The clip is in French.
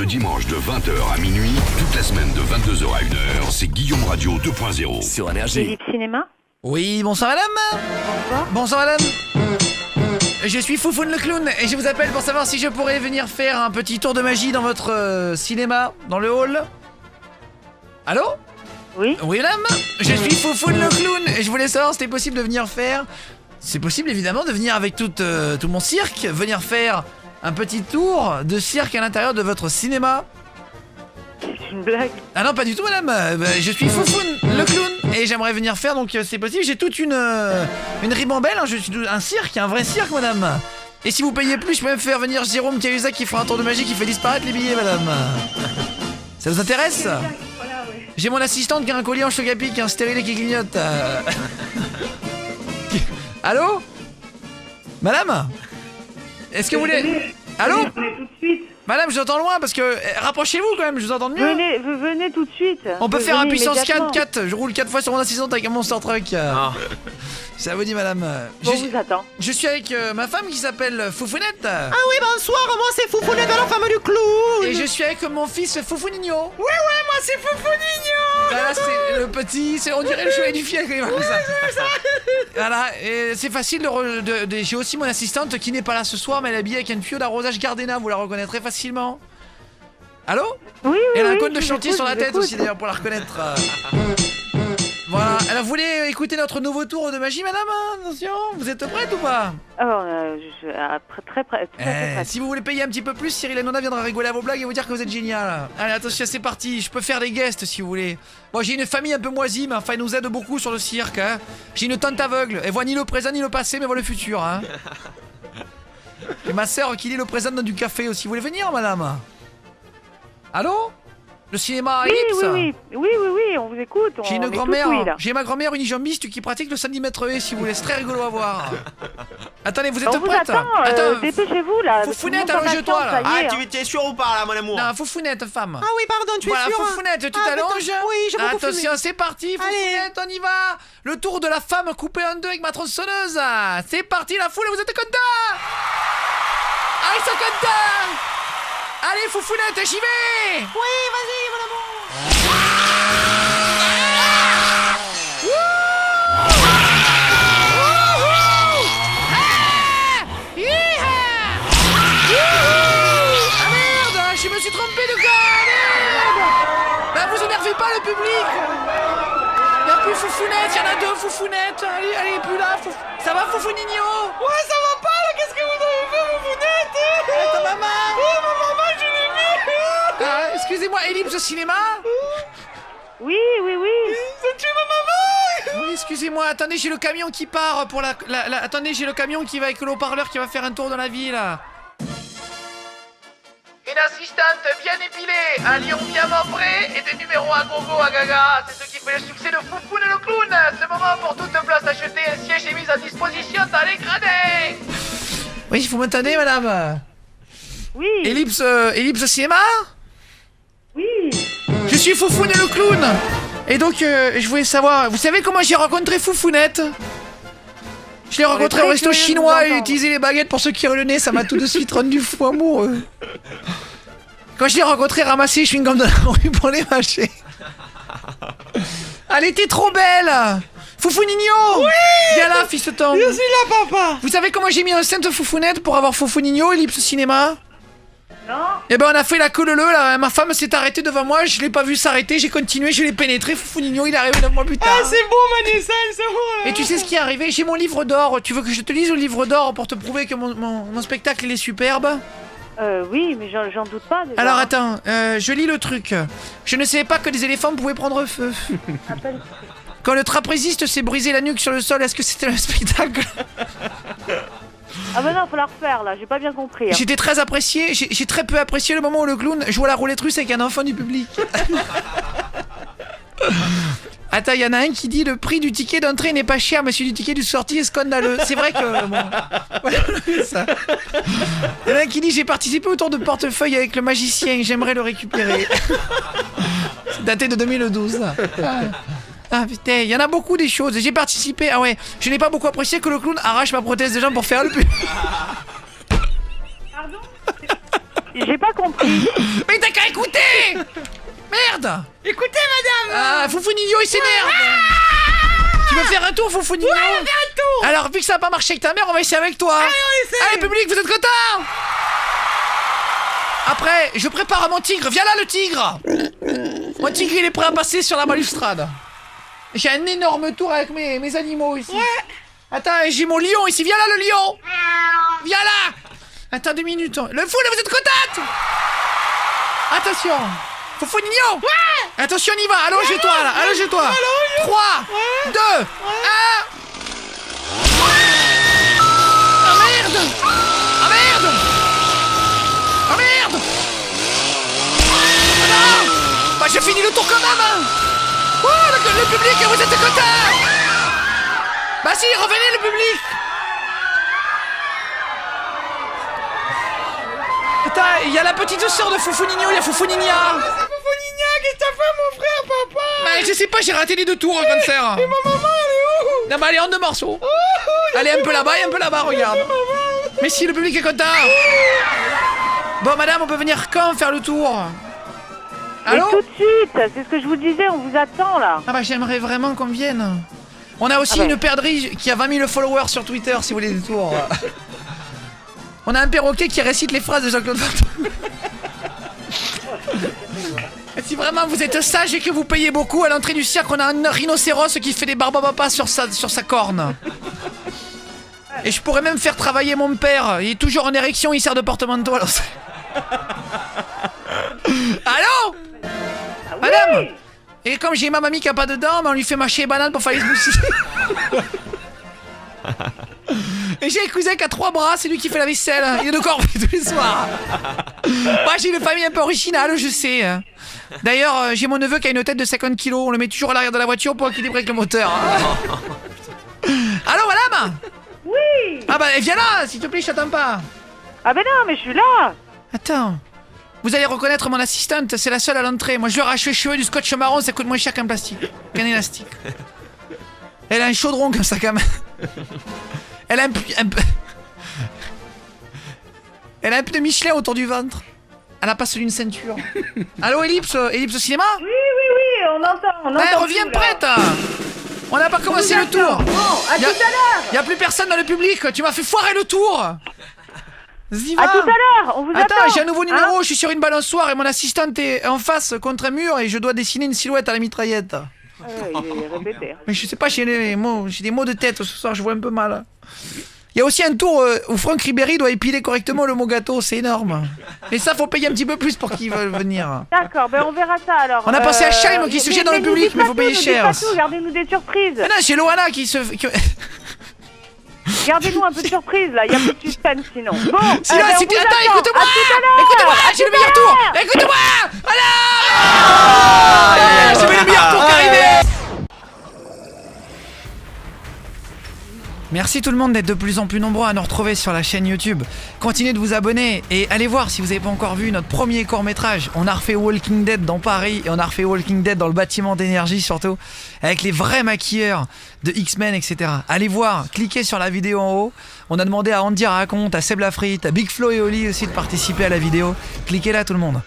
le dimanche de 20h à minuit, toute la semaine de 22h à 1h, c'est Guillaume Radio 2.0. Sur Énergie. Philippe Cinéma. Oui, bonsoir madame. Bonsoir. Bonsoir madame. Je suis Foufoune le clown et je vous appelle pour savoir si je pourrais venir faire un petit tour de magie dans votre cinéma, dans le hall. Allô? Oui. Oui madame, je suis Foufoune le clown et je voulais savoir si c'était possible de venir faire... C'est possible évidemment de venir avec tout mon cirque, venir faire un petit tour de cirque à l'intérieur de votre cinéma. C'est une blague. Ah non, pas du tout madame, je suis Foufoune le clown et j'aimerais venir faire, donc c'est possible, j'ai toute une ribambelle, hein, je suis un cirque, un vrai cirque madame. Et si vous payez plus, je peux même faire venir Jérôme Cahuzac qui fera un tour de magie qui fait disparaître les billets madame. Ça vous intéresse? J'ai mon assistante qui a un collier en choc-à-pic, un stérilé qui clignote. Allô? Madame? Est-ce que vous voulez... Allô? Venez tout de suite. Madame, je vous entends loin parce que... rapprochez-vous quand même, je vous entends mieux. Venez tout de suite. On peut faire un Venez puissance immédiatement. 4, je roule 4 fois sur mon assistante avec un monster truck. Ça vous dit madame? Bon, vous attend. Je suis avec ma femme qui s'appelle Foufounette. Ah oui, bonsoir, moi c'est Foufounette de la femme du clown. Et je suis avec mon fils Foufouninho. Ouais, moi c'est Foufouninho. Voilà, c'est le petit, on dirait le chevalier du fiel quand même. Ça. Voilà, et c'est facile j'ai aussi mon assistante qui n'est pas là ce soir, mais elle est habillée avec un tuyau d'arrosage Gardena, vous la reconnaîtrez facilement. Allô? Oui, Elle a un oui, cône de je chantier vous sur la écoute, tête je vous aussi d'ailleurs pour la reconnaître. Voilà, alors vous voulez écouter notre nouveau tour de magie madame? Attention, vous êtes prête ou pas? Alors, très prête. Si vous voulez payer un petit peu plus, Cyril Hanouna viendra rigoler à vos blagues et vous dire que vous êtes génial. Allez, attention, c'est parti, je peux faire des guests si vous voulez. Moi j'ai une famille un peu moisie, mais enfin elle nous aide beaucoup sur le cirque. Hein. J'ai une tante aveugle, elle voit ni le présent ni le passé, mais voit le futur. Hein. Et ma sœur qui lit le présent dans du café aussi. Vous voulez venir madame? Allô? Le cinéma Ellipse? Oui, on vous écoute. J'ai une grand-mère, j'ai ma grand-mère unijambiste qui pratique le 110 mètres haies si vous voulez, c'est très rigolo à voir. Attendez, vous êtes On vous prête? attend, dépêchez-vous là. Fouffounette, Tout le monde allonge-toi, là. s'impatiente, ça y est, Ah, tu t'es sûr ou pas là, mon amour? Non, Foufounette, femme. Ah oui, pardon, tu es Voilà, sûr? Foufounette, tu Ah, t'allonges? putain, oui, j'ai beaucoup Attention, c'est parti, Foufounette, on y va. Le tour de la femme coupée en deux avec ma tronçonneuse. C'est parti, la foule, vous êtes contents? Ah, ils sont contents. Allez, Foufounette, j'y vais. Oui, vas-y, mon amour. Je me suis trompé de gars, merde. Bah vous énervez pas le public. Y'a plus Foufounette, y'en a deux Foufounettes. Allez, elle est plus là. Ça va Foufouninho? Ouais, ça va pas là, qu'est-ce que vous avez fait, Foufounette? Ta maman? Oh, ma maman, je l'ai vu. Excusez-moi, Ellipse Cinéma? Oui. Ça tue ma maman. Oui, excusez-moi, attendez, j'ai le camion qui part pour attendez, j'ai le camion qui va avec le haut-parleur qui va faire un tour dans la ville. Une assistante bien épilée, un lion bien membré et des numéros à gogo à gaga. C'est ce qui fait le succès de Foufoune le clown. Ce moment pour toute place achetée, un siège est mis à disposition dans les gradins. Oui, vous m'entendez madame? Oui. Ellipse Cinéma? Oui. Je suis Foufoune le clown. Et donc, je voulais savoir, vous savez comment j'ai rencontré Foufounette? Je l'ai rencontré au resto chinois et utilisé les baguettes pour se cuire le nez, ça m'a tout de suite rendu fou amoureux. Quand je l'ai rencontré, ramassé, je suis une gomme de la rue pour les mâcher. Elle était trop belle. Foufouninho. Oui. Viens là, fils de temps. Je suis là, papa. Vous savez comment j'ai mis enceinte Foufounette pour avoir Foufouninho, Ellipse Cinéma? Non. Eh ben on a fait la queue leu là, ma femme s'est arrêtée devant moi, je l'ai pas vu s'arrêter, j'ai continué, je l'ai pénétré, Foufouninho il est arrivé 9 mois plus tard. Ah, c'est beau, ma naissance, c'est beau. Et tu sais ce qui est arrivé? J'ai mon livre d'or, tu veux que je te lise le livre d'or pour te prouver que mon spectacle il est superbe? Oui, mais j'en doute pas déjà. Alors attends, je lis le truc. Je ne savais pas que des éléphants pouvaient prendre feu. Quand le trapéziste s'est brisé la nuque sur le sol, est-ce que c'était un spectacle? Ah bah non, faut la refaire là, j'ai pas bien compris. Hein. J'étais très apprécié, j'ai très peu apprécié le moment où le clown jouait à la roulette russe avec un enfant du public. Attends, il y en a un qui dit le prix du ticket d'entrée n'est pas cher, mais celui du ticket de sortie est scandaleux. C'est vrai que... Bon, voilà, ça. Il y en a un qui dit j'ai participé au tour de portefeuille avec le magicien, j'aimerais le récupérer. C'est daté de 2012. Ah putain, il y en a beaucoup des choses. J'ai participé, ah ouais, je n'ai pas beaucoup apprécié que le clown arrache ma prothèse de jambe pour faire le pub. Pardon? J'ai pas compris. Mais t'as qu'à écouter. Merde. Écoutez, madame. Ah, Foufounigno, il s'énerve. Tu veux faire un tour, Foufounigno? Ouais, on va faire un tour. Alors, vu que ça a pas marché avec ta mère, on va essayer avec toi. Allez, on essaie. Allez, public, vous êtes contents? Après, je prépare mon tigre. Viens là, le tigre. Mon tigre, il est prêt à passer sur la balustrade. J'ai un énorme tour avec mes animaux ici. Ouais. Attends, j'ai mon lion ici. Viens là, le lion. Viens là. Attends 2 minutes. Le fou, là, vous êtes contente? Attention. Foufounigno. Ouais. Attention, on y va. Allonge-toi, là. Allonge-toi. 3, 2, 1. Ah merde. Ah merde. Ah merde. Ah non. Bah, j'ai fini le tour quand même, hein. Oh, le public, vous êtes contents? Bah si, revenez le public. Attends, il y a la petite sœur de Foufounigno, il y a Foufounigna. C'est Foufounigna, qu'est-ce que t'as fait, mon frère, papa? Bah je sais pas, j'ai raté les 2 tours, grande sœur. Et ma maman, elle est où? Non, bah elle est en 2 morceaux. Elle est un peu là-bas et un peu là-bas, regarde. Mais si, le public est content. Bon, madame, on peut venir quand faire le tour? Mais Allô? tout de suite, c'est ce que je vous disais, on vous attend là. Ah bah j'aimerais vraiment qu'on vienne. On a aussi Ah bah. une perdrix qui a 20 000 followers sur Twitter si vous voulez des tours. On a un perroquet qui récite les phrases de Jean-Claude Van Damme. Et si vraiment vous êtes sage et que vous payez beaucoup, à l'entrée du cirque, on a un rhinocéros qui fait des barbapapas sur sa corne. Et je pourrais même faire travailler mon père. Il est toujours en érection, il sert de porte-manteau. Alors allô? Madame? Et comme j'ai ma mamie qui a pas de dents, on lui fait mâcher les bananes pour faire les smoothies. Et j'ai un cousin qui a 3 bras, c'est lui qui fait la vaisselle. Il est de corps tous les soirs. Moi j'ai une famille un peu originale, je sais. D'ailleurs, j'ai mon neveu qui a une tête de 50 kilos. On le met toujours à l'arrière de la voiture pour équilibrer avec le moteur. Allô, madame? Oui. Ah bah viens là, s'il te plaît, je t'attends pas. Ah ben non, mais je suis là. Attends. Vous allez reconnaître mon assistante, c'est la seule à l'entrée. Moi je lui arrache les cheveux du scotch marron, ça coûte moins cher qu'un plastique. Qu'un élastique. Elle a un chaudron comme ça quand même. Elle a un peu... Elle a un peu de Michelin autour du ventre. Elle a pas celui d'une ceinture. Allô, Ellipse au cinéma? Oui, on entend. Ouais, reviens tout, là. prête. On n'a pas commencé le tour. Bon, à tout à l'heure. Y a plus personne dans le public, tu m'as fait foirer le tour. Vas-y, va. À tout à l'heure, on vous attend. Attends, j'ai un nouveau numéro, Hein? je suis sur une balançoire et mon assistante est en face contre un mur et je dois dessiner une silhouette à la mitraillette. Il est répété. Mais je sais pas, j'ai des mots de tête ce soir, je vois un peu mal. Il y a aussi un tour où Franck Ribéry doit épiler correctement le mot gâteau, c'est énorme. Et ça, faut payer un petit peu plus pour qu'ils veulent venir. D'accord, ben on verra ça alors. On a pensé à Scheim qui se jette dans le public, mais faut payer cher. Gardez-nous des surprises. Ah non, c'est Loana qui se... Gardez-nous un peu de surprise là, il y a plus de suspense sinon. Bon, Sinon, ben, on vous attends, attend. écoute-moi. À tout à l'heure. Écoute-moi, j'ai le meilleur tour. Écoute-moi. Alors, j'ai le meilleur tour qui est arrivé. Merci tout le monde d'être de plus en plus nombreux à nous retrouver sur la chaîne YouTube. Continuez de vous abonner et allez voir si vous n'avez pas encore vu notre premier court-métrage. On a refait Walking Dead dans Paris et on a refait Walking Dead dans le bâtiment d'énergie surtout, avec les vrais maquilleurs de X-Men, etc. Allez voir, cliquez sur la vidéo en haut. On a demandé à Andy Raconte, à Seb Lafrite, à Big Flo et Oli aussi de participer à la vidéo. Cliquez là tout le monde.